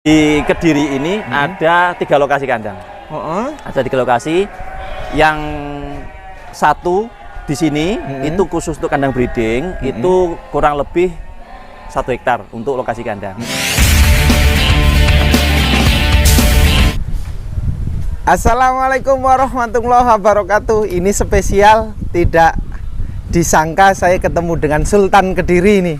Di Kediri ini ada 3 lokasi kandang. Ada 3 lokasi. Yang satu di sini itu khusus untuk kandang breeding, itu kurang lebih 1 hektar untuk lokasi kandang. Assalamualaikum warahmatullahi wabarakatuh. Ini spesial, tidak disangka saya ketemu dengan Sultan Kediri nih.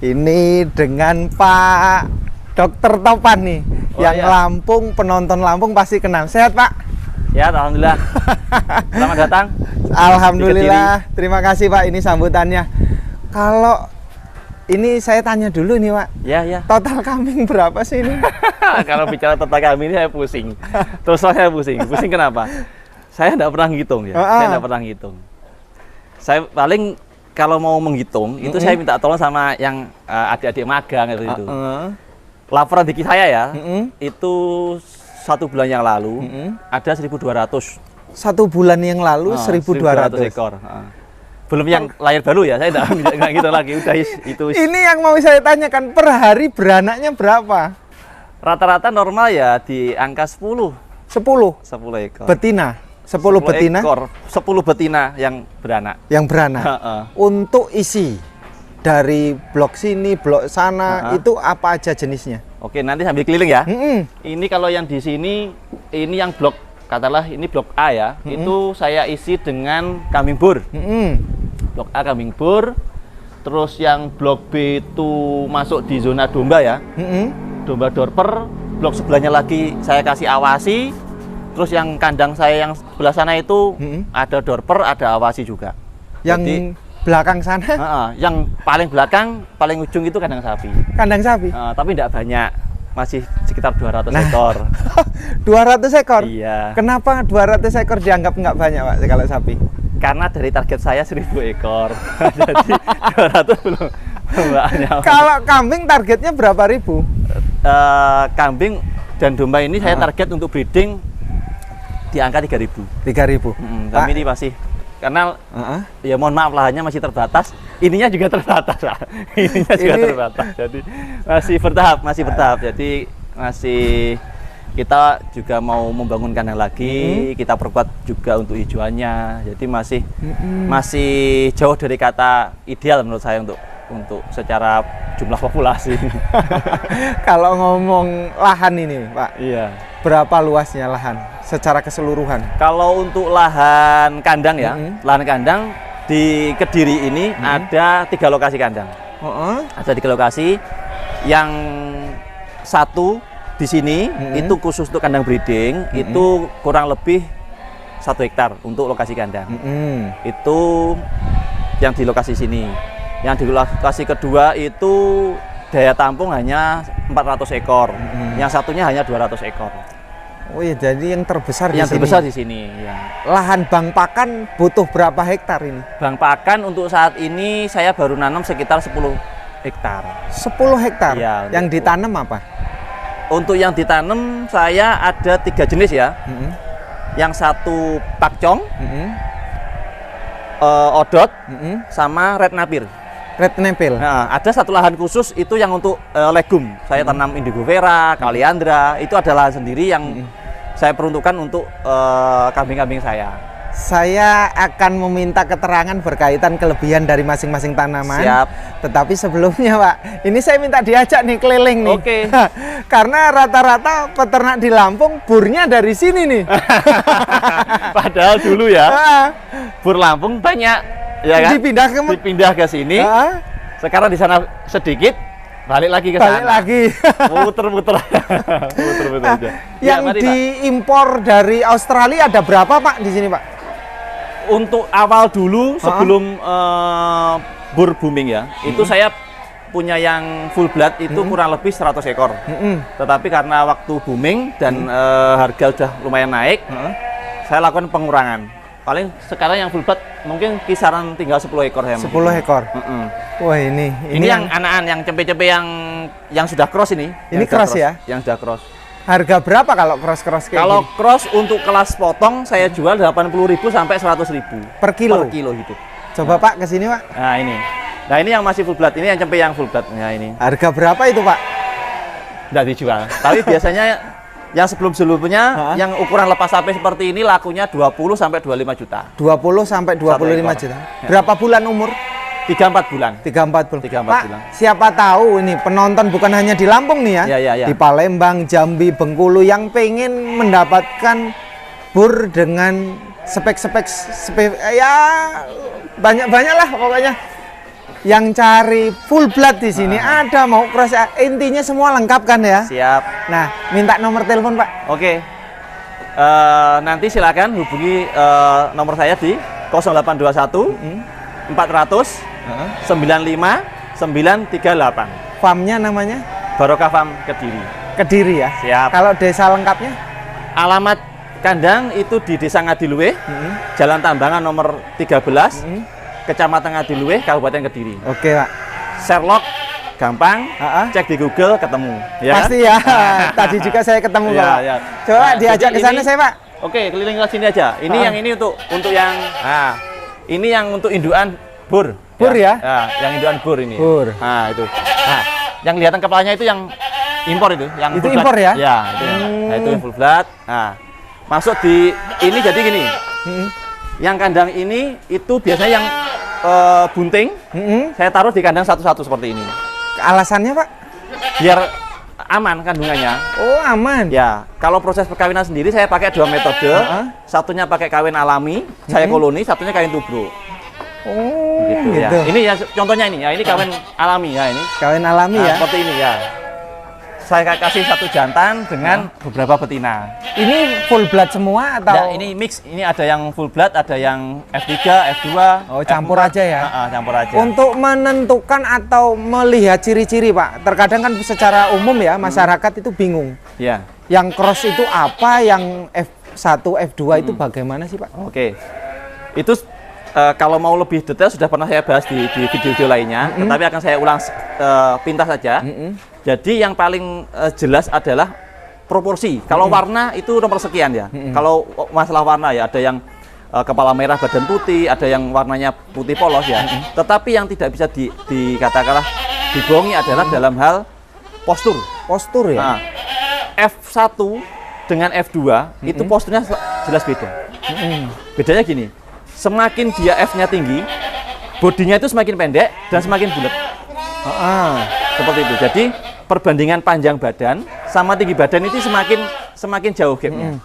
Ini dengan Pak Dokter Topan nih, yang iya. Lampung, penonton Lampung pasti kenal. Sehat Pak? Ya, alhamdulillah. Selamat datang. Alhamdulillah. Terima kasih Pak, ini sambutannya. Kalau ini saya tanya dulu nih Pak. Ya, ya. Total kambing berapa sih ini? Kalau bicara tentang kami ini saya pusing. Terus saya pusing. Pusing kenapa? Saya tidak pernah ngitung ya. Saya tidak pernah ngitung. Saya paling kalau mau menghitung itu saya minta tolong sama yang adik-adik magang itu. Laporan dikit saya ya, itu 1 bulan yang lalu ada 1.200. 1 bulan yang lalu 1.200 ekor. Belum yang lahir baru ya, saya nggak gitu lagi. Udah itu. Ini yang mau saya tanyakan, per hari beranaknya berapa? Rata-rata normal ya di angka 10. 10 ekor. betina. 10 betina. Ekor, 10 betina yang beranak. Yang beranak. Untuk isi dari blok sini, blok sana, itu apa aja jenisnya? Oke, nanti sambil keliling ya. Ini kalau yang di sini, ini yang blok, katakanlah ini blok A ya, itu saya isi dengan kambing bur. Blok A kambing bur, terus yang blok B itu masuk di zona domba ya, domba dorper. Blok sebelahnya lagi saya kasih awasi, terus yang kandang saya yang sebelah sana itu ada dorper, ada awasi juga. Yang jadi, belakang sana? Yang paling belakang, paling ujung itu kandang sapi. Kandang sapi? Tapi tidak banyak, masih sekitar 200 ekor. 200 ekor? Iya. Kenapa 200 ekor dianggap nggak banyak Pak kalau sapi? Karena dari target saya 1.000 ekor, jadi 200 belum banyak. Kalau kambing targetnya berapa ribu? Kambing dan domba ini saya target untuk breeding di angka 3.000. 3.000. Kami ini masih, karena ya mohon maaf lahannya masih terbatas, ininya juga terbatas lah. Ininya juga terbatas, jadi masih bertahap, jadi masih kita juga mau membangun kandang lagi, kita perkuat juga untuk hijauannya, jadi masih jauh dari kata ideal menurut saya untuk secara jumlah populasi. Kalau ngomong lahan ini Pak, iya. Berapa luasnya lahan secara keseluruhan? Kalau untuk lahan kandang ya, lahan kandang di Kediri ini ada 3 lokasi kandang. Ada 3 lokasi. Yang satu di sini itu khusus untuk kandang breeding, itu kurang lebih 1 hektar untuk lokasi kandang. Itu yang di lokasi sini. Yang di lokasi kedua itu daya tampung hanya 400 ekor. Yang satunya hanya 200 ekor. Oh iya, jadi yang terbesar di sini. Ya. Lahan bang pakan butuh berapa hektar ini? Bang pakan untuk saat ini saya baru nanam sekitar 10 hektar. 10 hektar? Ya, yang ditanam apa? Untuk yang ditanam saya ada 3 jenis ya. Yang satu pakcong, odot, sama red napir. Red Napil. Nah, ada satu lahan khusus itu yang untuk legum. Saya tanam indigo vera, kaliandra. Itu ada lahan sendiri yang saya peruntukkan untuk kambing-kambing saya. Saya akan meminta keterangan berkaitan kelebihan dari masing-masing tanaman. Siap. Tetapi sebelumnya Pak, ini saya minta diajak nih keliling nih. Oke. Karena rata-rata peternak di Lampung burnya dari sini nih. Padahal dulu ya, bur Lampung banyak. Ya kan? Dipindah ke sini. Sekarang di sana sedikit, balik lagi ke sana. Balik lagi. Muter-muter. Muter-muter. Yang diimpor dari Australia ada berapa Pak di sini Pak? Untuk awal dulu sebelum bur booming ya, itu saya punya yang full blood itu kurang lebih 100 ekor. Tetapi karena waktu booming dan harga udah lumayan naik, saya lakukan pengurangan. Paling sekarang yang full blood mungkin kisaran tinggal 10 ekor saya. 10 ekor. Wah ini yang anakan, yang cempe-cempe yang sudah cross ini. Ini cross ya? Yang sudah cross. Harga berapa kalau cross-cross kayak Kalau gini? cross untuk kelas potong saya jual 80.000 sampai 100.000 per kilo. Per kilo gitu. Coba Pak ke sini Pak. Nah ini. Nah ini yang masih full blood, ini yang cempe yang full blood. Nah ini. Harga berapa itu Pak? Nggak dijual. Tapi biasanya yang sebelum-sebelumnya yang ukuran lepas HP seperti ini lakunya 20 sampai 25 juta. 20 sampai 25 juta. Berapa bulan umur? 3-4 bulan. 3-4 bulan. 3-4 Pak, bulan. siapa tahu ini penonton bukan hanya di Lampung nih ya. Ya. Di Palembang, Jambi, Bengkulu yang pengen mendapatkan bur dengan spek-spek ya banyak-banyak lah pokoknya. Yang cari full blood di sini ada, mau cross, intinya semua lengkap kan ya. Siap. Nah, minta nomor telepon Pak. Oke. Nanti silakan hubungi nomor saya di 0821 400 95 938. Farmnya namanya Barokah Farm Kediri. Kediri ya. Siap. Kalau desa lengkapnya? Alamat kandang itu di Desa Ngadiluwe, Jalan Tambangan nomor 13, Kecamatan Ngadiluwe, Kabupaten Kediri. Oke Pak. Sherlock gampang, cek di Google ketemu. Ya? Pasti ya. Tadi juga saya ketemu Pak. Ya. Coba diajak ke sana saya Pak. Oke, keliling ke sini aja. Ini yang ini untuk yang ini yang untuk induan bur. Bur ya? Yang induan bur ini. Bur. Nah, itu. Nah, yang kelihatan kepalanya itu yang impor itu, yang itu full impor blood. ya? Ya, itu. Nah, itu yang full blood. Nah, masuk di ini jadi gini. Yang kandang ini itu biasanya yang bunting. Saya taruh di kandang satu-satu seperti ini. Alasannya Pak? Biar aman kandungannya. Oh, aman. Ya, kalau proses perkawinan sendiri saya pakai 2 metode. Satunya pakai kawin alami, saya koloni, satunya kawin tubruk. Oh, gitu. Ya. Ini ya contohnya ini ya, ini kawin alami ya ini. Kawin alami ya. Seperti ini ya. Saya kasih 1 jantan dengan beberapa betina. Ini full blood semua atau? Ya, ini mix. Ini ada yang full blood, ada yang F3, F2. Oh, campur F4. aja ya? Campur aja. Untuk menentukan atau melihat ciri-ciri Pak, terkadang kan secara umum ya masyarakat itu bingung. Ya. Yang cross itu apa, yang F1, F2 itu bagaimana sih Pak? Oke. Itu kalau mau lebih detail sudah pernah saya bahas di video-video lainnya, tetapi akan saya ulang pintas saja. Jadi yang paling jelas adalah proporsi. Kalau warna itu nomor sekian ya. Kalau masalah warna ya ada yang kepala merah badan putih, ada yang warnanya putih polos ya. Tetapi yang tidak bisa dikatakanlah dibohongi adalah dalam hal postur. Postur ya. Nah, F1 dengan F2 itu posturnya jelas beda. Bedanya gini, semakin dia F-nya tinggi, bodinya itu semakin pendek dan semakin bulat. Seperti itu. Jadi perbandingan panjang badan sama tinggi badan itu semakin jauh gapnya.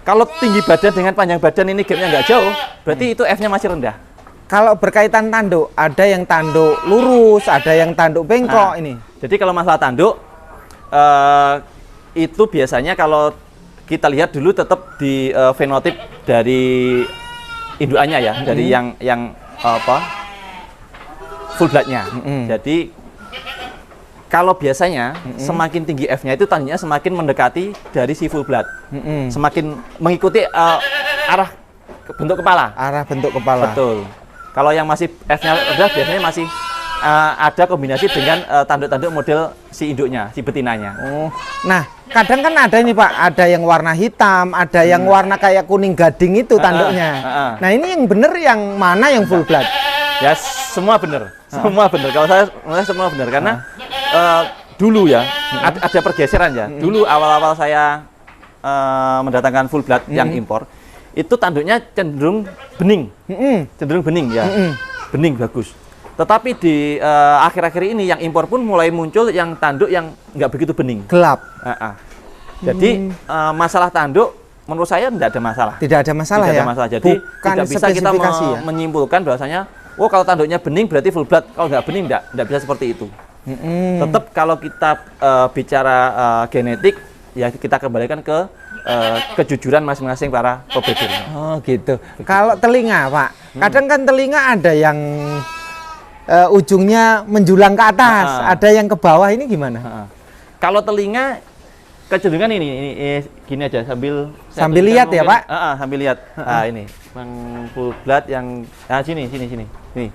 Kalau tinggi badan dengan panjang badan ini gapnya nggak jauh, berarti itu F-nya masih rendah. Kalau berkaitan tanduk, ada yang tanduk lurus, ada yang tanduk bengkok ini. Jadi kalau masalah tanduk, itu biasanya kalau kita lihat dulu tetap di fenotip dari induannya ya, dari yang full bloodnya. Jadi kalau biasanya semakin tinggi F-nya itu tandanya semakin mendekati dari si full blood, semakin mengikuti arah bentuk kepala. Arah bentuk kepala. Betul. Kalau yang masih F-nya rendah biasanya masih ada kombinasi dengan tanduk-tanduk model si induknya, si betinanya. Oh, nah kadang kan ada ini Pak, ada yang warna hitam, ada yang warna kayak kuning gading itu tanduknya. Nah ini yang bener yang mana yang full blood? Ya semua bener, semua bener. Kalau saya semua bener karena dulu ya ada pergeseran ya. Dulu awal-awal saya mendatangkan full blood yang impor, itu tanduknya cenderung bening, cenderung bening ya, bening bagus. Tetapi di akhir-akhir ini yang impor pun mulai muncul yang tanduk yang nggak begitu bening, gelap. Jadi masalah tanduk menurut saya tidak ada masalah. Tidak ada masalah tidak ya. ada masalah. Jadi bukan tidak bisa kita menyimpulkan bahwasanya, oh kalau tanduknya bening berarti full blood, kalau nggak bening tidak bisa seperti itu. Tetap kalau kita bicara genetik ya kita kembalikan ke kejujuran masing-masing para pembreeder. Oh gitu. Kalau telinga Pak, kadang kan telinga ada yang ujungnya menjulang ke atas, ada yang ke bawah, ini gimana? Kalau telinga kecenderungan ini gini aja sambil lihat ya Pak. Sambil lihat. Ini yang full blood yang sini. Nih.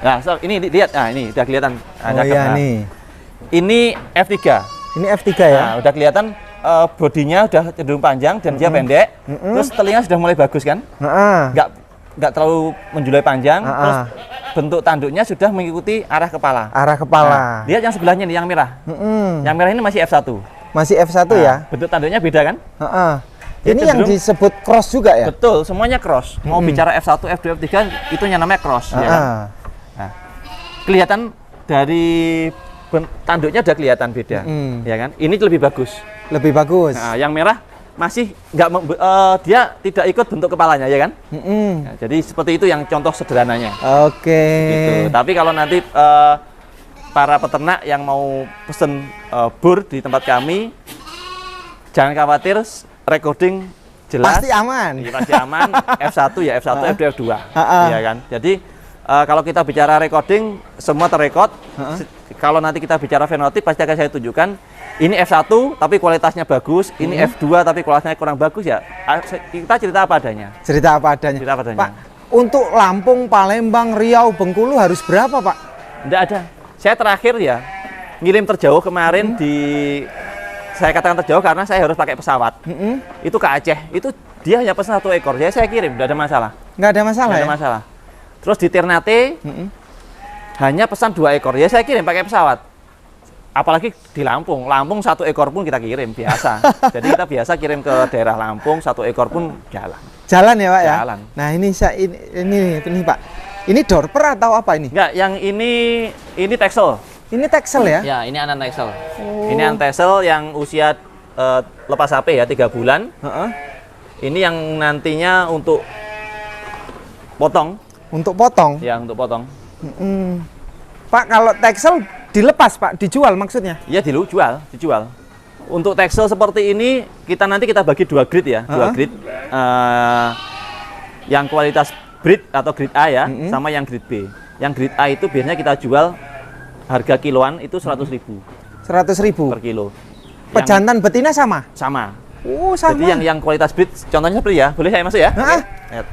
Nah, ini lihat. Ini udah kelihatan. Oh iya nih. Ini F3. Ini F3 ya. Nah, udah kelihatan bodinya udah cenderung panjang dan dia pendek. Terus telinga sudah mulai bagus kan? Nggak terlalu menjulai panjang. Terus bentuk tanduknya sudah mengikuti arah kepala. Arah kepala. Nah, lihat yang sebelahnya nih, yang merah. Yang merah ini masih F1. Masih F1 ya? Bentuk tanduknya beda kan? Ini yang disebut cross juga ya? Betul, semuanya cross. Mau bicara F1, F2, F3 itu yang namanya cross. Ya kan? Nah, kelihatan dari tanduknya udah kelihatan beda, ya kan? Ini lebih bagus. Lebih bagus. Nah, yang merah masih nggak, dia tidak ikut bentuk kepalanya, ya kan? Nah, jadi seperti itu yang contoh sederhananya. Oke. Gitu. Tapi kalau nanti para peternak yang mau pesen bur di tempat kami, jangan khawatir, recording jelas. Pasti aman. Iya, pasti aman. F1 ya, F1, F2, F2. Ya kan? Jadi kalau kita bicara recording, semua terrekod. Kalau nanti kita bicara fenotip, pasti akan saya tunjukkan. Ini F1 tapi kualitasnya bagus, ini F2 tapi kualitasnya kurang bagus ya. Kita cerita apa adanya. Cerita apa adanya. Cerita apa adanya. Pak, untuk Lampung, Palembang, Riau, Bengkulu harus berapa, Pak? Enggak ada. Saya terakhir ya ngirim terjauh kemarin saya katakan terjauh karena saya harus pakai pesawat. Itu ke Aceh. Itu dia hanya pesan 1 ekor. Jadi saya kirim, enggak ada masalah. Enggak ada masalah. Enggak ada masalah. Terus di Ternate hanya pesan 2 ekor. Ya saya kirim pakai pesawat. Apalagi di Lampung, 1 ekor pun kita kirim biasa. Jadi kita biasa kirim ke daerah Lampung, 1 ekor pun jalan. Jalan ya, Pak ya? Jalan. Nah, ini Pak. Ini dorper atau apa ini? Enggak, yang ini Texel. Ini Texel ya? Ya, ini anak Texel. Ini anak Texel yang usia lepas HP ya, 3 bulan. Ini yang nantinya untuk potong. Untuk potong? Ya, untuk potong. Pak, kalau Texel dilepas, Pak, dijual maksudnya? Iya, dijual. Untuk Texel seperti ini nanti kita bagi 2 grade ya, 2 grade. Yang kualitas breed atau grade A ya, sama yang grade B. Yang grade A itu biasanya kita jual harga kiloan itu 100.000. 100.000 per kilo. Pejantan betina sama? Sama. Oh, sama. Jadi yang kualitas breed contohnya seperti ya. Boleh saya masuk ya? Lihat.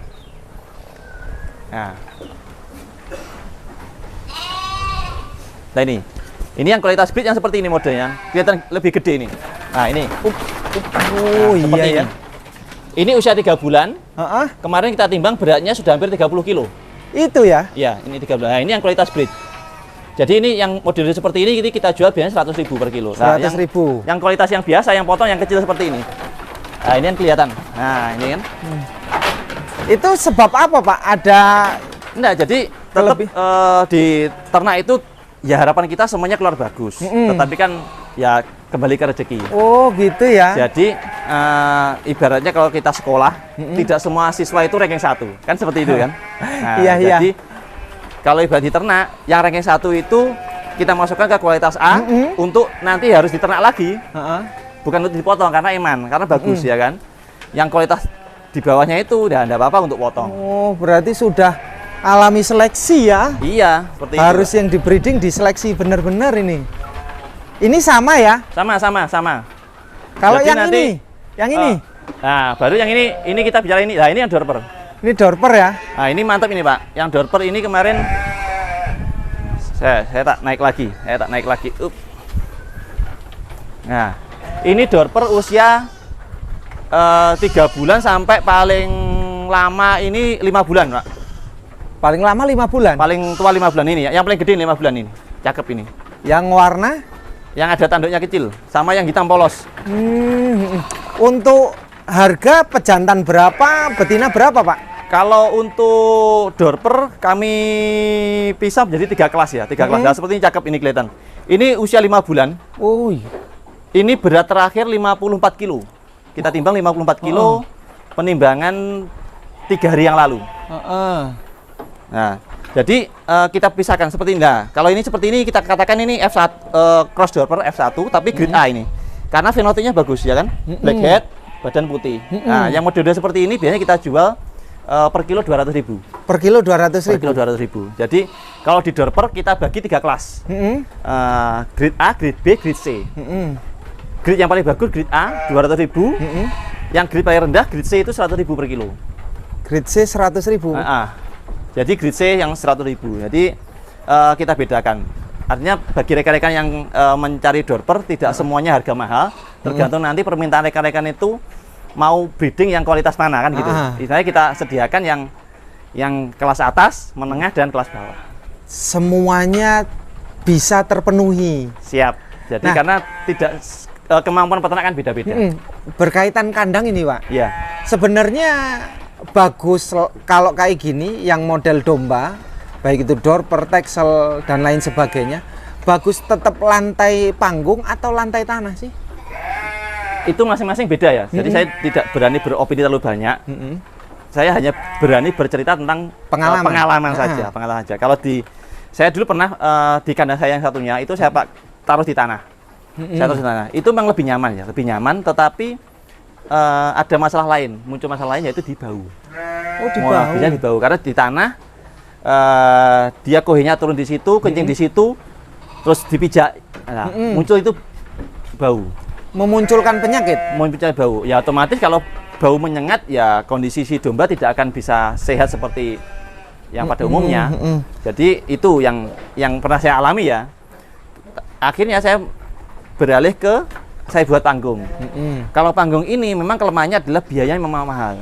Nah ini yang kualitas breed yang seperti ini modelnya, kelihatan lebih gede ini. Nah ini. Oh iya ya. Ini usia 3 bulan. Kemarin kita timbang beratnya sudah hampir 30 kilo. Itu ya? Iya, ini 3 bulan. Nah ini yang kualitas breed. Jadi ini yang model seperti ini kita jual biasanya 100.000 per kilo. Nah, 100.000. Yang kualitas yang biasa, yang potong, yang kecil seperti ini. Nah ini yang kelihatan. Nah ini kan. Itu sebab apa, Pak? Ada? Enggak, jadi tetap di ternak itu ya harapan kita semuanya keluar bagus. Tetapi kan ya kembali ke rezeki. Oh gitu ya. Jadi ibaratnya kalau kita sekolah, tidak semua siswa itu ranking 1. Kan seperti itu kan. Nah, iya. Jadi kalau ibarat di ternak, yang ranking 1 itu kita masukkan ke kualitas A untuk nanti harus diternak lagi. Bukan untuk dipotong karena karena bagus ya kan. Yang kualitas di bawahnya itu udah enggak apa-apa untuk potong. Oh, berarti sudah alami seleksi ya? Iya, seperti itu. Harus yang di breeding diseleksi benar-benar ini. Ini sama ya? Sama. Kalau jadi yang nanti, yang ini? Nah, baru yang ini kita bicara ini. Nah, ini yang dorper. Ini dorper ya? Nah, ini mantap ini, Pak. Yang dorper ini kemarin saya tak naik lagi. Nah, ini dorper usia 3 bulan sampai paling lama ini 5 bulan, Pak. Paling lama 5 bulan? Paling tua 5 bulan ini. Yang paling gede 5 bulan ini. Cakep ini. Yang warna? Yang ada tanduknya kecil. Sama yang hitam polos. Untuk harga pejantan berapa, betina berapa, Pak? Kalau untuk dorper kami pisah menjadi 3 kelas ya. 3 kelas. Nah, seperti ini cakep ini kelihatan. Ini usia 5 bulan. Oh. Ini berat terakhir 54 kilo. Kita timbang 54 kilo penimbangan 3 hari yang lalu. Nah, jadi kita pisahkan seperti ini. Nah, kalau ini seperti ini kita katakan ini F1 cross dorper F1 tapi grade A ini. Karena fenotipnya bagus ya kan? Black head, badan putih. Nah, yang model seperti ini biasanya kita jual per kilo 200.000. Per kilo 200.000. Per kilo 200.000. Jadi kalau di dorper kita bagi 3 kelas. Grade A, grade B, grade C. Grade yang paling bagus grade A 200.000. Yang grade paling rendah grade C itu 100.000 per kilo. Grade C 100.000. Jadi grade C yang 100.000. Jadi kita bedakan. Artinya bagi rekan-rekan yang mencari dorper tidak semuanya harga mahal. Tergantung nanti permintaan rekan-rekan itu mau breeding yang kualitas mana kan gitu. Misalnya kita sediakan yang kelas atas, menengah dan kelas bawah. semuanya bisa terpenuhi. Siap. Jadi karena tidak kemampuan peternak kan beda-beda. Berkaitan kandang ini, Pak. Iya. Sebenarnya bagus kalau kayak gini yang model domba, baik itu door, texel dan lain sebagainya. Bagus tetap lantai panggung atau lantai tanah sih? Itu masing-masing beda ya. Jadi saya tidak berani beropini terlalu banyak. Saya hanya berani bercerita tentang pengalaman saja, pengalaman saja. Kalau saya dulu pernah di kandang saya yang satunya itu saya taruh di tanah. Saya taruh di tanah. Itu memang lebih nyaman ya, lebih nyaman. Tetapi ada masalah lain, muncul masalah lain yaitu di bau. Oh, di bau. Bisa di bau karena di tanah dia kohenya turun di situ, kencing di situ, terus dipijak, nah, muncul itu bau. Memunculkan penyakit. Memunculkan bau. Ya otomatis kalau bau menyengat ya kondisi si domba tidak akan bisa sehat seperti yang pada umumnya. Jadi itu yang pernah saya alami ya. Akhirnya saya beralih ke saya buat panggung. Kalau panggung ini memang kelemahannya adalah biayanya memang mahal.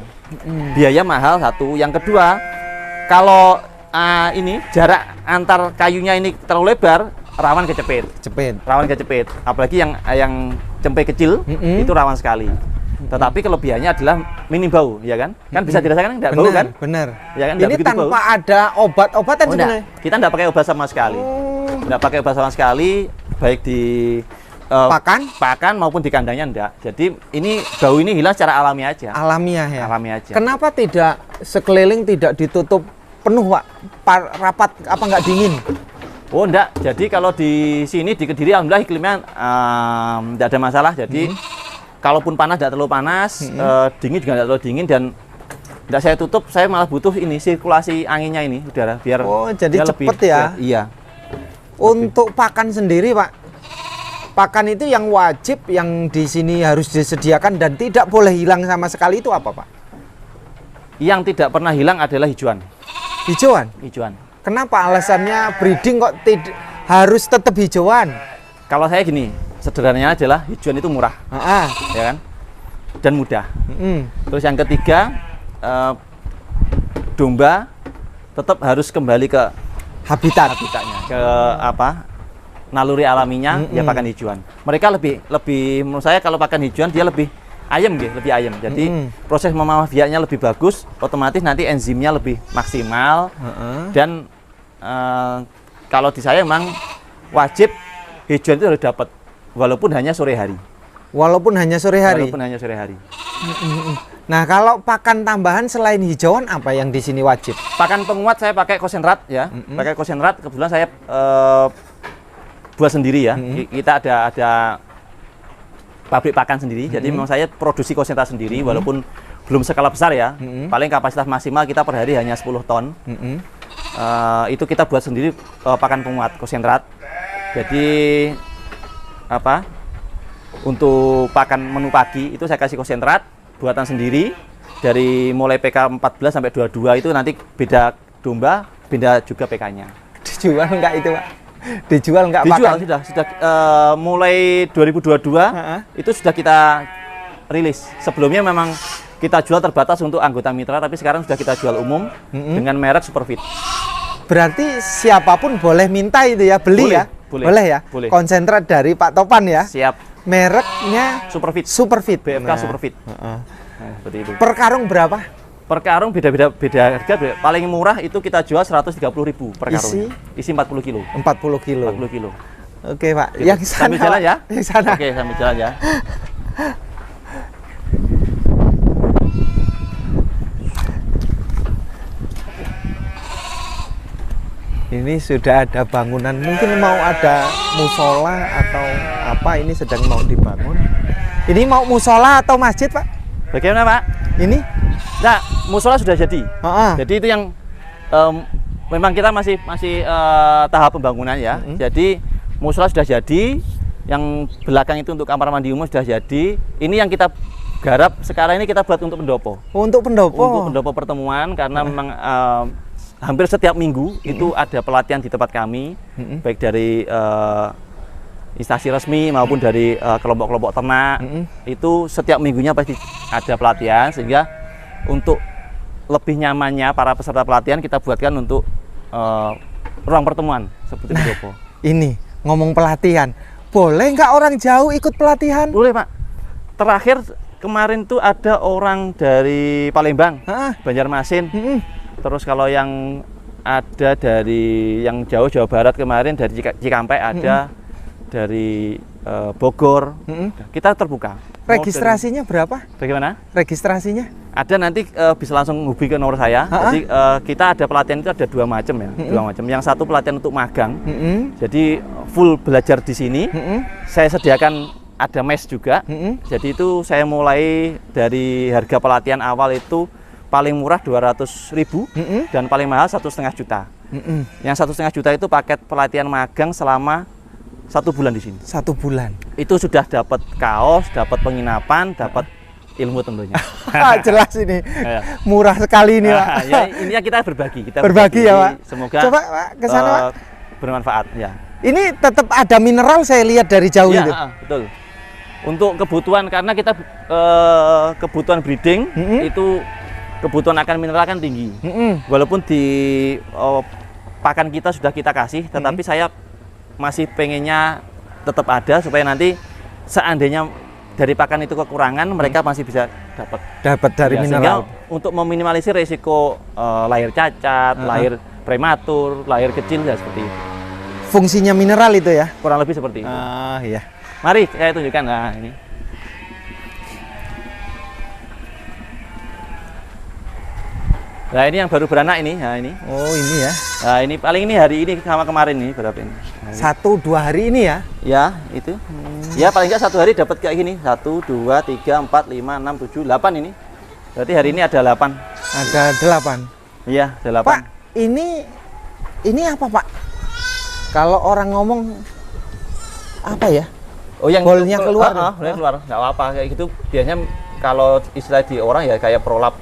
Biaya mahal satu. Yang kedua, kalau ini jarak antar kayunya ini terlalu lebar, rawan kecepit. Rawan kecepit. Apalagi yang cempe kecil itu rawan sekali. Tetapi kelebihannya adalah minim bau, ya kan? Kan bisa dirasakan enggak bau kan? Benar. Ya kan? Ini tanpa bau. Ada obat-obatan sebenarnya. Kita enggak pakai obat sama sekali. Enggak pakai obat sama sekali, baik di pakan maupun di kandangnya enggak. Jadi ini bau ini hilang secara alamiah aja. Alamiah ya. Alamiah aja. Kenapa tidak sekeliling tidak ditutup penuh, Pak? Rapat apa enggak dingin? Oh enggak. Jadi kalau di sini di Kediri alhamdulillah iklimnya enggak ada masalah. Jadi kalaupun panas tidak terlalu panas, dingin juga tidak terlalu dingin dan tidak saya tutup, saya malah butuh ini sirkulasi anginnya ini udara biar jadi cepet ya. Iya. Untuk pakan sendiri, Pak. Pakan itu yang wajib yang di sini harus disediakan dan tidak boleh hilang sama sekali itu apa, Pak? Yang tidak pernah hilang adalah hijauan. Hijauan? Hijauan. Kenapa alasannya breeding kok harus tetap hijauan? Kalau saya gini, sederhananya adalah hijauan itu murah, ya kan, dan mudah. Terus yang ketiga, domba tetap harus kembali ke habitatnya, ke naluri alaminya, ya pakan hijauan. Mereka lebih menurut saya kalau pakan hijauan dia lebih ayam gitu, lebih ayam. Jadi proses memamah biaknya lebih bagus, otomatis nanti enzimnya lebih maksimal. Dan kalau di saya memang wajib hijauan itu harus dapat. Walaupun hanya sore hari. Walaupun hanya sore hari. Walaupun hanya sore hari. Nah, kalau pakan tambahan selain hijauan apa yang di sini wajib? Pakan penguat saya pakai konsentrat ya. Pakai konsentrat kebetulan saya buat sendiri ya. Kita ada pabrik pakan sendiri. Jadi memang saya produksi konsentrat sendiri walaupun belum skala besar ya. Paling kapasitas maksimal kita per hari hanya 10 ton. Itu kita buat sendiri pakan penguat konsentrat. Jadi untuk pakan menu pagi itu saya kasih konsentrat buatan sendiri dari mulai PK 14 sampai 22 itu nanti beda domba, beda juga PK-nya. Dijual enggak itu, Pak? Dijual enggak dijual pakan? Sudah mulai 2022 itu sudah kita rilis. Sebelumnya memang kita jual terbatas untuk anggota mitra, tapi sekarang sudah kita jual umum dengan merek Superfit. Berarti siapapun boleh minta itu ya, beli ya? Boleh ya? Boleh. Konsentrat dari Pak Topan ya? Siap. Mereknya Superfit. BFK Superfit. Nah, seperti itu. Per karung berapa? Per karung beda harga. Paling murah itu kita jual 130.000 per karung. Isi 40 kilo. 40 kilo. 40 kilo. Oke, Pak. Gitu. Yang sana, sambil jalan ya? Yang sana. Oke, sambil jalan ya. Ini sudah ada bangunan, mungkin mau ada musola atau apa, ini sedang mau dibangun. Ini mau musola atau masjid, Pak? Bagaimana, Pak? Ini? Nah, musola sudah jadi. Jadi itu yang memang kita masih tahap pembangunan ya. Jadi musola sudah jadi, yang belakang itu untuk kamar mandi umum sudah jadi. Ini yang kita garap sekarang ini kita buat untuk pendopo. Untuk pendopo? Untuk pendopo pertemuan karena memang hampir setiap minggu itu ada pelatihan di tempat kami, baik dari instansi resmi maupun dari kelompok-kelompok ternak. Itu setiap minggunya pasti ada pelatihan, sehingga untuk lebih nyamannya para peserta pelatihan kita buatkan untuk ruang pertemuan seperti itu. Ini ngomong pelatihan, boleh nggak orang jauh ikut pelatihan? Boleh Pak. Terakhir kemarin tuh ada orang dari Palembang, Banjarmasin. Terus kalau yang ada dari yang jauh Jawa Barat kemarin dari Cikampek ada dari Bogor. Kita terbuka. Registrasinya berapa? Bagaimana? Registrasinya? Ada nanti bisa langsung hubungi ke nomor saya. Jadi kita ada pelatihan itu ada dua macam ya, dua macam. Yang satu pelatihan untuk magang. Jadi full belajar di sini. Saya sediakan ada mes juga. Jadi itu saya mulai dari harga pelatihan awal itu paling murah 200.000 dan paling mahal 1,5 juta. Yang 1,5 juta itu paket pelatihan magang selama 1 bulan di sini. 1 bulan. Itu sudah dapat kaos, dapat penginapan, dapat ilmu tentunya. Jelas ini. Murah sekali ini, Pak. Ya, ini kita berbagi. Kita berbagi ya, Pak. Semoga coba Pak ke sana, Pak. Bermanfaat ya. Ini tetap ada mineral saya lihat dari jauh ya, itu. Betul. Untuk kebutuhan karena kita kebutuhan breeding itu kebutuhan akan mineral kan tinggi. Walaupun di pakan kita sudah kita kasih, tetapi saya masih pengennya tetap ada supaya nanti seandainya dari pakan itu kekurangan mereka masih bisa dapat dari mineral. Untuk meminimalisir risiko lahir cacat, lahir prematur, lahir kecil ya seperti itu. Fungsinya mineral itu ya? Kurang lebih seperti itu. Iya. Mari saya tunjukkan. Nah, ini. Nah, ini yang baru beranak ini. Nah, ini. Oh, ini ya. Nah, ini paling ini hari ini sama kemarin nih berapa ini? Nah, 1-2 hari ini ya? Ya, itu. Ya, paling enggak 1 hari dapat kayak gini. 1 2 3 4 5 6 7 8 ini. Berarti hari ini ada 8. Ada 8. Iya, ada 8. Pak, ini apa, Pak? Kalau orang ngomong apa ya? Oh, yang bolnya keluar. Bolnya keluar. Enggak apa-apa kayak gitu. Biasanya kalau istilah di orang ya kayak prolap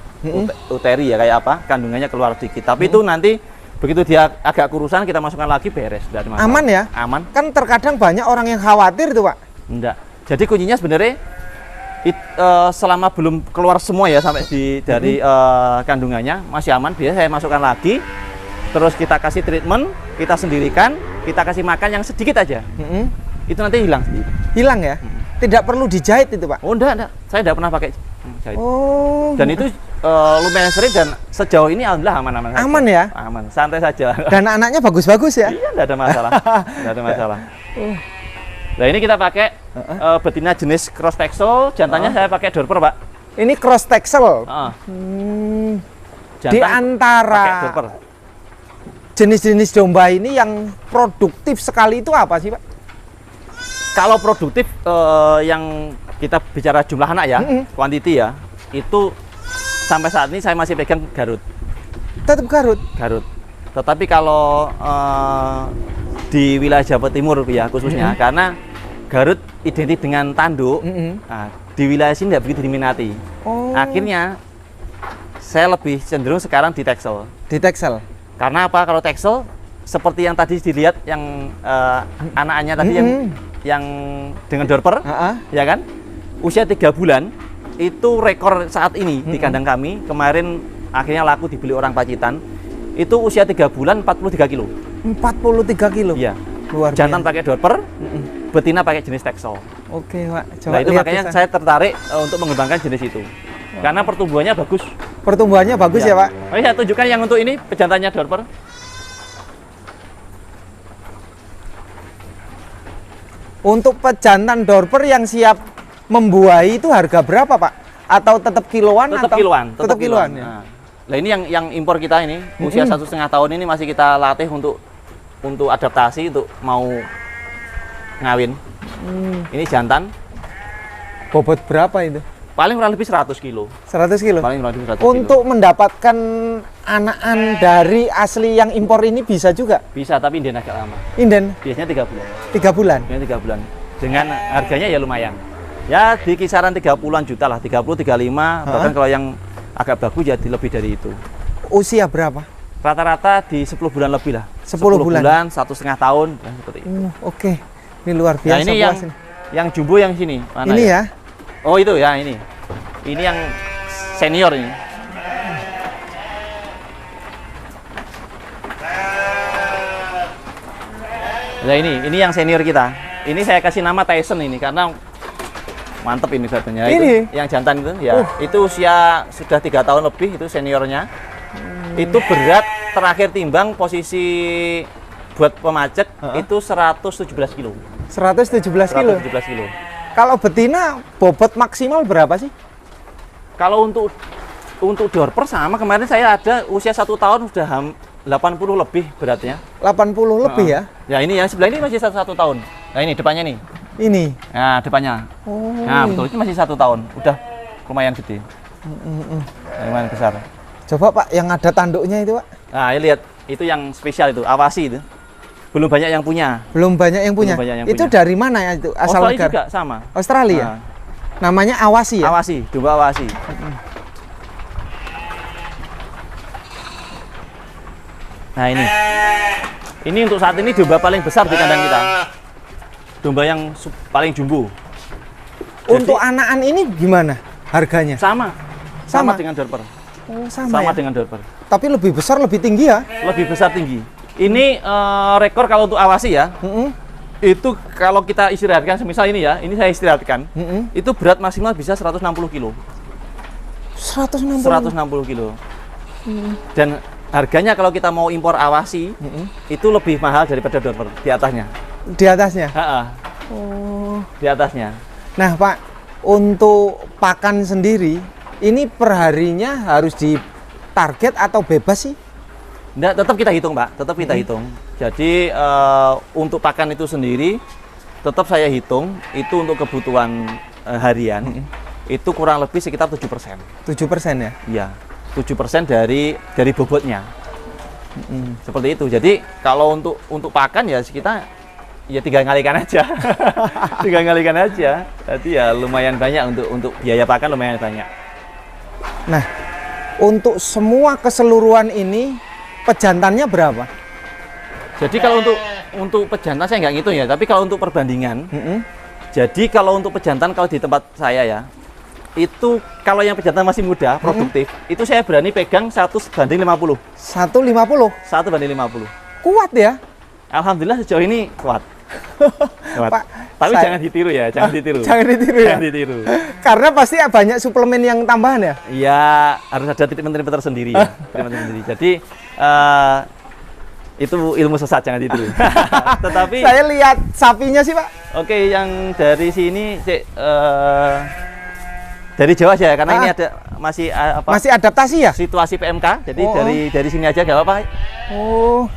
uteri ya, kayak apa? Kandungannya keluar dikit. Tapi itu nanti begitu dia agak kurusan kita masukkan lagi beres. Aman ya? Aman. Kan terkadang banyak orang yang khawatir tuh, Pak. Enggak. Jadi kuncinya sebenarnya selama belum keluar semua ya sampai dari kandungannya masih aman. Biasanya saya masukkan lagi. Terus kita kasih treatment, kita sendirikan, kita kasih makan yang sedikit aja. Itu nanti hilang sendiri. Hilang ya? Tidak perlu dijahit itu, Pak? Oh, enggak. Saya tidak pernah pakai jahit. Oh. Dan itu lumayan sering dan sejauh ini alhamdulillah aman-aman saja. Aman ya? Aman, santai saja. Dan anaknya bagus-bagus ya? Iya, enggak ada masalah. Enggak ada masalah. Nah, ini kita pakai betina jenis cross texel, jantannya saya pakai Dorper, Pak. Ini cross texel. Di antara jenis-jenis domba ini yang produktif sekali itu apa sih, Pak? Kalau produktif yang kita bicara jumlah anak ya, quantity ya, itu sampai saat ini saya masih pegang Garut. Tetap Garut? Garut. Tetapi kalau di wilayah Jawa Timur ya khususnya, karena Garut identik dengan tanduk, nah, di wilayah sini tidak begitu diminati. Akhirnya saya lebih cenderung sekarang di Texel. Di Texel? Karena apa? Kalau Texel seperti yang tadi dilihat yang anak-anaknya tadi yang dengan Dorper, ya kan? Usia 3 bulan itu rekor saat ini di kandang kami. Kemarin akhirnya laku dibeli orang Pacitan. Itu usia 3 bulan 43 kilo. 43 kilo? Iya. Luar biasa. Jantan pakai Dorper, betina pakai jenis Texel. Oke, Pak. Coba nah, itu makanya saya tertarik untuk mengembangkan jenis itu. Karena pertumbuhannya bagus. Pertumbuhannya bagus ya, Pak? Oke, saya tunjukkan yang untuk ini pejantannya Dorper. Untuk pejantan Dorper yang siap membuahi itu harga berapa, Pak? Atau tetap kiloan? Tetap atau? kiloan. Tetap kiloan ya? Nah, ini yang impor kita ini, usia 1,5 tahun ini masih kita latih untuk adaptasi, untuk mau ngawin. Ini jantan. Bobot berapa itu? Paling kurang lebih 100 kilo. 100 kilo? Paling kurang lebih 100 untuk kilo. Mendapatkan anakan dari asli yang impor ini bisa juga? Bisa, tapi inden agak lama. Inden? Biasanya 3 bulan. 3 bulan? Biasanya 3 bulan. Dengan harganya ya lumayan. Ya di kisaran 30-an juta lah, 30, 35, bahkan kalau yang agak bagus ya lebih dari itu. Usia berapa? Rata-rata di 10 bulan lebih lah. 10 bulan? 1,5 tahun, seperti itu. Oke. Ini luar biasa. Nah, ini yang jumbo yang sini. Mana ini ya? Oh itu ya ini. Ini yang senior ini. Nah ini yang senior kita. Ini saya kasih nama Tyson ini karena mantep ini katanya. Ini itu, yang jantan itu ya. Itu usia sudah 3 tahun lebih, itu seniornya. Itu berat terakhir timbang posisi buat pemacet itu 117 kilo. 117 kilo. 117 kilo. Kalau betina bobot maksimal berapa sih? Kalau untuk dorper sama kemarin saya ada usia 1 tahun sudah 80 lebih beratnya. 80 lebih ya? Ya ini yang sebelah ini masih 1 tahun. Nah ini depannya nih. Ini. Nah depannya. Oh. Nah betul ini masih 1 tahun. Udah lumayan gede. Lumayan besar. Coba Pak, yang ada tanduknya itu Pak. Nah ini lihat itu yang spesial itu awasi itu. Belum banyak yang punya. Belum banyak yang punya. Banyak yang itu punya. dari mana ya itu? Asal Australia negara? juga sama. Australia. Nah. Namanya awasi ya? Awasi, domba awasi. Nah ini untuk saat ini domba paling besar di kandang kita. Domba yang paling jumbo. Untuk anakan ini gimana harganya? Sama dengan dorper. Oh, sama ya? Dengan dorper. Tapi lebih besar, lebih tinggi ya? Lebih besar tinggi. Ini rekor kalau untuk awasi ya. Itu kalau kita istirahatkan, semisal ini ya, ini saya istirahatkan. Itu berat maksimal bisa 160 kilo. 160 kilo. Dan harganya kalau kita mau impor awasi, itu lebih mahal daripada dorper di atasnya. Di atasnya? Oh. Di atasnya. Nah Pak, untuk pakan sendiri, ini perharinya harus ditarget atau bebas sih? Nggak, tetap kita hitung Pak, tetap kita hitung. Jadi untuk pakan itu sendiri, tetap saya hitung, itu untuk kebutuhan harian, itu kurang lebih sekitar 7%. 7% ya? Iya. 7% dari bobotnya. Seperti itu. Jadi kalau untuk pakan ya kita ya tinggal ngalikan aja. Tinggal ngalikan aja. Jadi ya lumayan banyak untuk biaya pakan lumayan banyak. Nah, untuk semua keseluruhan ini pejantannya berapa? Jadi kalau untuk pejantan saya nggak ngitung ya, tapi kalau untuk perbandingan, jadi kalau untuk pejantan kalau di tempat saya ya, itu kalau yang pejantan masih muda, produktif, itu saya berani pegang 1:50. 1:50? 1:50. Kuat ya? Alhamdulillah sejauh ini kuat. Kuat. Pak, tapi jangan ditiru ya, jangan ditiru. Jangan ditiru ya? Jangan ditiru. Karena pasti banyak suplemen yang tambahan ya? Iya, harus ada treatment-treatment tersendiri ya. Treatment sendiri. Jadi itu ilmu sesat, jangan ditiru. Tetapi saya lihat sapinya sih Pak. Oke, yang dari sini dari Jawa aja ya, karena ini ada masih adaptasi ya? Situasi PMK. Jadi dari sini aja nggak apa-apa. Oh.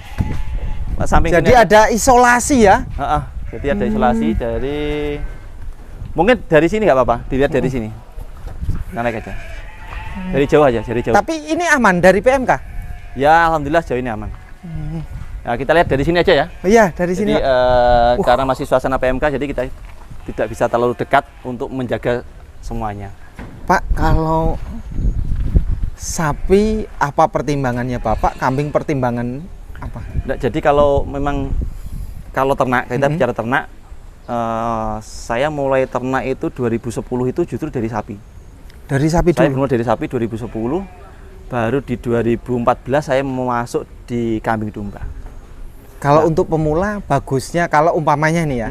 Samping jadi ada isolasi ya? Jadi ada isolasi dari mungkin dari sini nggak apa-apa, dilihat dari sini. Naik aja. Dari jauh aja, dari jauh. Tapi ini aman dari PMK? Ya, alhamdulillah jauh ini aman. Nah, kita lihat dari sini aja ya. Iya, dari sini. Jadi karena masih suasana PMK, jadi kita tidak bisa terlalu dekat untuk menjaga semuanya. Pak, kalau sapi apa pertimbangannya Bapak? Kambing pertimbangan apa? Nah, jadi kalau memang kalau ternak, kita bicara ternak, saya mulai ternak itu 2010 itu justru dari sapi. Dari sapi dulu? Saya mulai dari sapi 2010, baru di 2014 saya masuk di kambing domba. Kalau untuk pemula bagusnya, kalau umpamanya nih ya,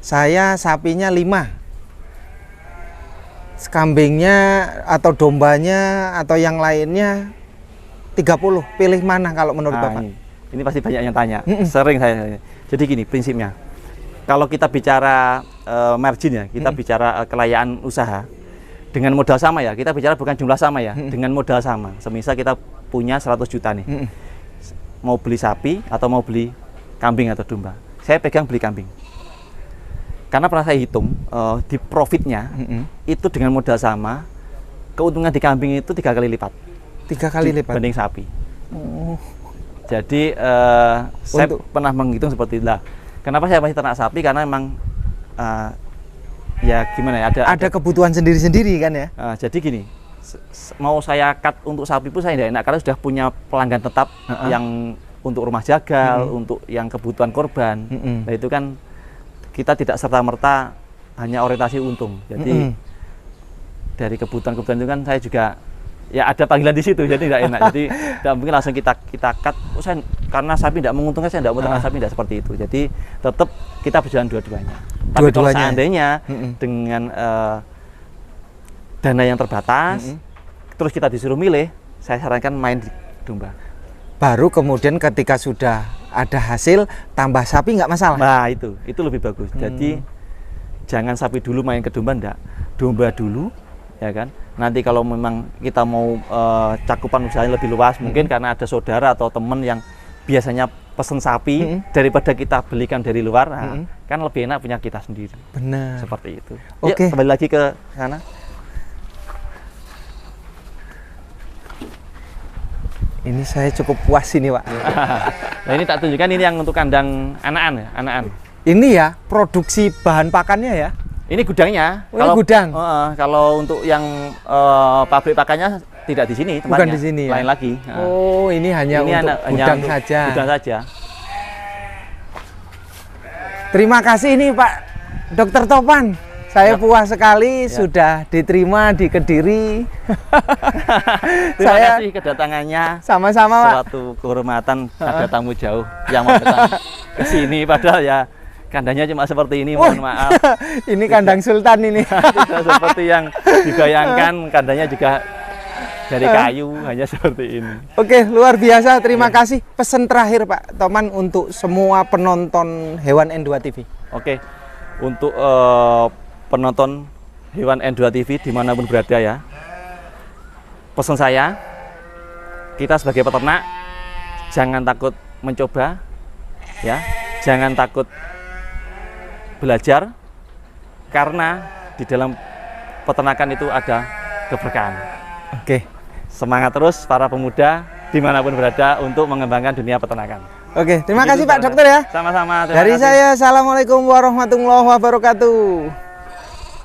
saya sapinya 5, kambingnya atau dombanya atau yang lainnya 30, pilih mana kalau menurut Bapak? Ini pasti banyak yang tanya, sering saya. Jadi gini prinsipnya, kalau kita bicara margin ya, kita bicara kelayaan usaha, dengan modal sama ya, kita bicara bukan jumlah sama ya, dengan modal sama. Semisal kita punya 100 juta nih, mau beli sapi atau mau beli kambing atau domba, saya pegang beli kambing. Karena pernah saya hitung, di profitnya, itu dengan modal sama, keuntungan di kambing itu 3 kali lipat. 3 kali lipat? Dibanding sapi. Jadi saya pernah menghitung seperti itu. Kenapa saya masih ternak sapi? Karena memang ya gimana ya, ada kebutuhan sendiri-sendiri kan ya. Jadi gini, mau saya cut untuk sapi pun saya tidak enak karena sudah punya pelanggan tetap yang untuk rumah jagal, untuk yang kebutuhan korban. Nah itu kan kita tidak serta-merta hanya orientasi untung. Jadi dari kebutuhan-kebutuhan itu kan saya juga ya ada panggilan di situ, jadi tidak enak. Jadi tidak mungkin langsung kita cut. Oh, karena sapi tidak menguntungkan, saya tidak menguntungkan sapi, tidak seperti itu. Jadi tetap kita berjalan dua-duanya. Tapi kalau seandainya dengan dana yang terbatas, terus kita disuruh milih, saya sarankan main di domba. Baru kemudian ketika sudah ada hasil, tambah sapi nggak masalah. Nah itu lebih bagus. Jadi jangan sapi dulu main ke domba, enggak. Domba dulu, ya kan. Nanti kalau memang kita mau cakupan usahanya lebih luas, mungkin karena ada saudara atau teman yang biasanya pesen sapi daripada kita belikan dari luar, nah, kan lebih enak punya kita sendiri. Benar. Seperti itu. Oke. Yuk, kembali lagi ke sana. Ini saya cukup puas ini, Pak. Nah ini tak tunjukkan, ini yang untuk kandang anakan ya, anakan. Ini ya produksi bahan pakannya ya. Ini gudangnya. Oh, kalau gudang. Kalau untuk yang pabrik pakannya tidak di sini tempatnya. Bukan di sini ya. Lain lagi. Oh, ini hanya ini untuk gudang untuk saja. Gudang saja. Terima kasih ini Pak Dr. Topan. Saya puas sekali sudah diterima di Kediri. Terima kasih kedatangannya. Sama-sama, Pak. Suatu kehormatan ada tamu jauh yang mau datang ke sini, padahal ya kandangnya cuma seperti ini, mohon maaf. Ini kandang Sultan ini. Tidak seperti yang dibayangkan, kandangnya juga dari kayu, hanya seperti ini. Oke, luar biasa. Terima kasih. Pesan terakhir Pak Topan untuk semua penonton Hewan N2 TV. Oke, untuk penonton Hewan N2 TV dimanapun berada ya, pesan saya, kita sebagai peternak jangan takut mencoba, ya, jangan takut belajar, karena di dalam peternakan itu ada keberkahan. Oke, semangat terus para pemuda dimanapun berada untuk mengembangkan dunia peternakan. Oke, terima kasih Pak Dokter ya. Sama-sama. Dari saya, assalamualaikum warahmatullahi wabarakatuh.